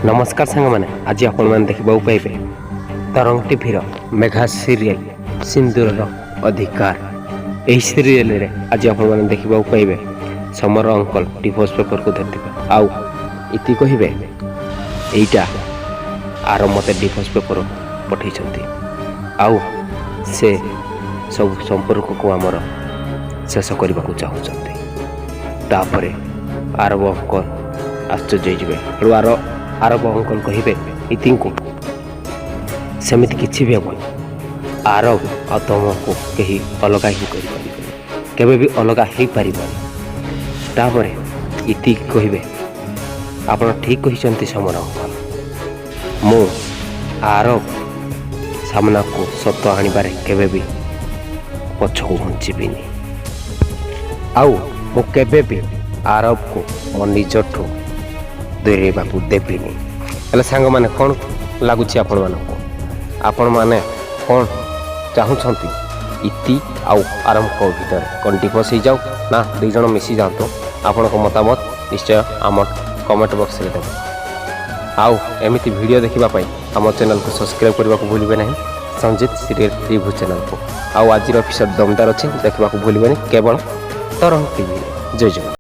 नमस्कार सांग मैंने आज आपण मैंने देखा पाइबे तरंग टीभीर मेघा सीरियल सिंदूर अधिकार। यही सीरियल रे आज आपण मैंने देखा पाइबे समर अंकल डिवोर्स पेपर को धरते आउ इति कहे यहीटा आर मत डिवोर्स पेपर पठे आउ से सब संपर्क को आमर शेष करने को चाहते तापर आरब अंकल आश्चर्य हो आरब अंकल कहे इति को सेमिति किसी भी हेबनी आरब आ तुमको कहीं अलग ही केवे भी अलग हो पारिबनी। तापर इति कहे आपण ठीक कहते समर अंकल मु आरब सामना को सत आनिबारे केवे भी पछको घुंचीबिनी आउ मु केवे भी आरब को निजठू दूरेबा को देविनी। हेले सांग माने कौन लगुच आपण माने कौन चाहूँगी इति आउ आरंभ को भीतर कौन डिवोर्स हो जाऊ ना दुई जन मिसी जातु आपण मतामत निश्चय आम कमेंट बॉक्स में देव आउ एमती वीडियो देखापी आम चैनल को सब्सक्राइब करने को भूलिए ना संजीत सीरियल रिव्यू चैनल को आउ आज एपिसोड दमदार अच्छी देखा भूलिए केवल तरंग टीवी। जय जगन्नाथ।